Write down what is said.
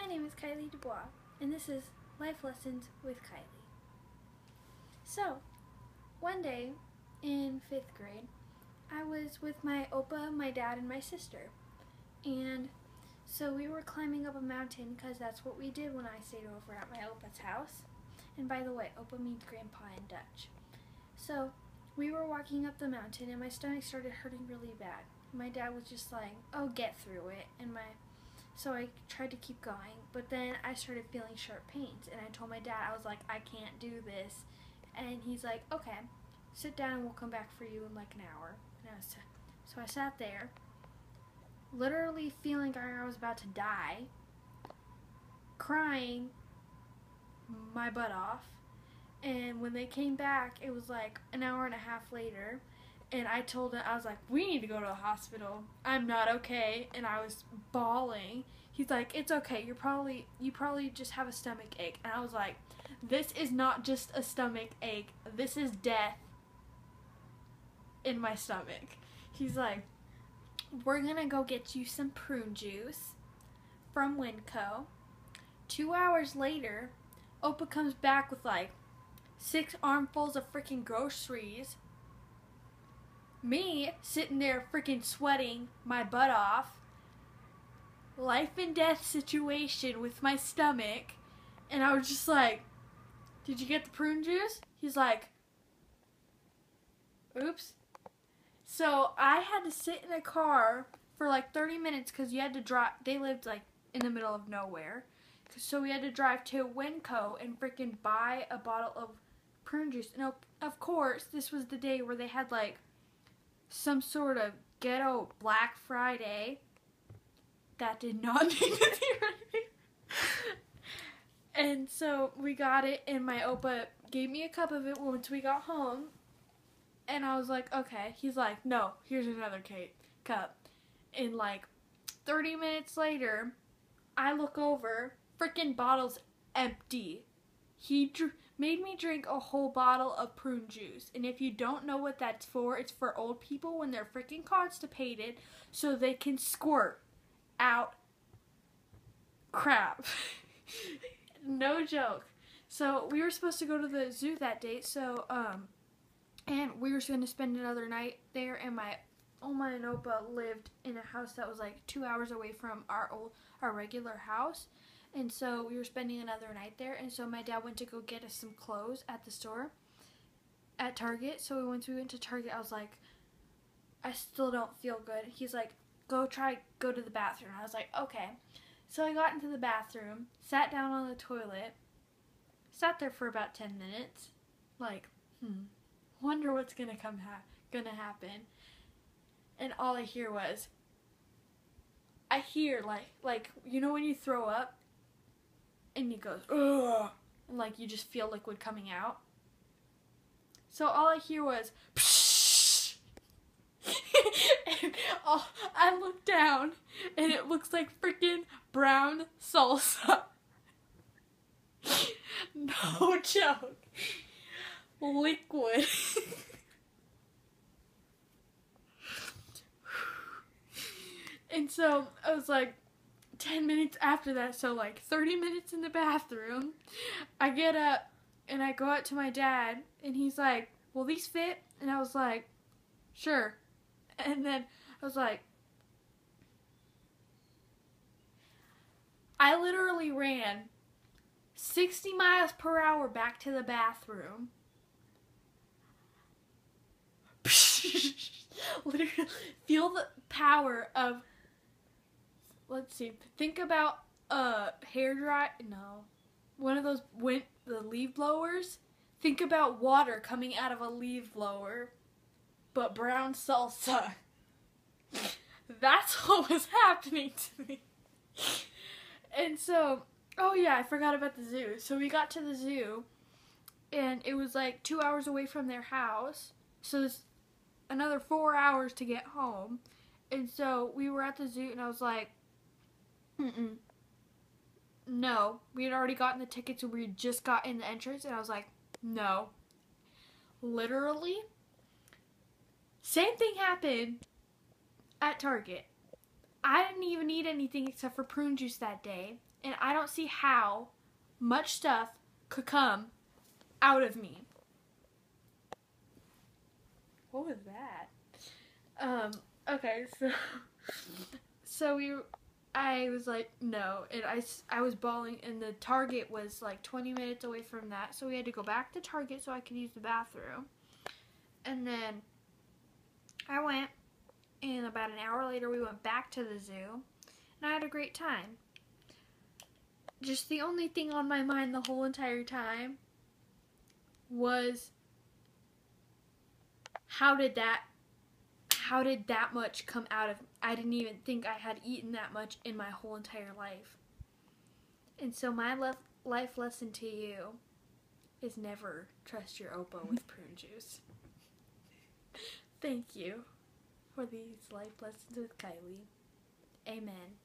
My name is Kylie Dubois, and this is Life Lessons with Kylie. So, one day in 5th grade, I was with my oppa, my dad, and my sister. And so we were climbing up a mountain because that's what we did when I stayed over at my oppa's house. And by the way, oppa means grandpa in Dutch. So we were walking up the mountain and my stomach started hurting really bad. My dad was just like, oh, get through it. So I tried to keep going, but then I started feeling sharp pains. And I told my dad, I was like, I can't do this. And he's like, okay, sit down and we'll come back for you in like an hour. So I sat there, literally feeling like I was about to die, crying my butt off. And when they came back, it was like an hour and a half later. And I told him, I was like, we need to go to the hospital. I'm not okay. And I was bawling. He's like, it's okay. You probably just have a stomach ache. And I was like, this is not just a stomach ache. This is death in my stomach. He's like, we're going to go get you some prune juice from Winco. 2 hours later, Oppa comes back with like 6 armfuls of freaking groceries. Me sitting there freaking sweating my butt off. Life and death situation with my stomach. And I was just like, did you get the prune juice? He's like, oops. So I had to sit in a car for like 30 minutes because you had to drive. They lived like in the middle of nowhere. So we had to drive to Winco and freaking buy a bottle of prune juice. And of course, this was the day where they had like some sort of ghetto Black Friday. That did not need to be right. And so we got it, and my oppa gave me a cup of it once we got home. And I was like, okay. He's like, no, here's another cup. And like 30 minutes later, I look over, freaking bottle's empty. He made me drink a whole bottle of prune juice. And if you don't know what that's for, it's for old people when they're freaking constipated so they can squirt out crap. No joke. So we were supposed to go to the zoo that day, and we were going to spend another night there, and my Oma and Opa lived in a house that was like 2 hours away from our regular house. And so we were spending another night there. And so my dad went to go get us some clothes at the store, at Target. So once we went to Target, I was like, I still don't feel good. He's like, go to the bathroom. I was like, okay. So I got into the bathroom, sat down on the toilet, sat there for about 10 minutes. Like, wonder what's gonna happen. And all I hear was, like you know when you throw up? And he goes, ugh, and like you just feel liquid coming out. So all I hear was, psh. And I look down, and it looks like freaking brown salsa. No joke. Liquid. And so I was like, 10 minutes after that, so like 30 minutes in the bathroom, I get up and I go out to my dad, and he's like, will these fit? And I was like, sure. And then I was like, I literally ran 60 miles per hour back to the bathroom. Literally feel the power of, let's see, think about a one of those the leaf blowers. Think about water coming out of a leaf blower, but brown salsa. That's what was happening to me. And so, oh yeah, I forgot about the zoo. So we got to the zoo, and it was like 2 hours away from their house. So it's another 4 hours to get home. And so we were at the zoo, and I was like, no. We had already gotten the tickets, and we had just got in the entrance, and I was like, no. Literally, same thing happened at Target. I didn't even eat anything except for prune juice that day, and I don't see how much stuff could come out of me. What was that? Okay, so I was like, no, and I was bawling, and the Target was like 20 minutes away from that, so we had to go back to Target so I could use the bathroom. And then I went, and about an hour later we went back to the zoo, and I had a great time. Just the only thing on my mind the whole entire time was, how did that much come out of me? I didn't even think I had eaten that much in my whole entire life. And so my life lesson to you is never trust your Oppo with prune juice. Thank you for these life lessons with Kylie. Amen.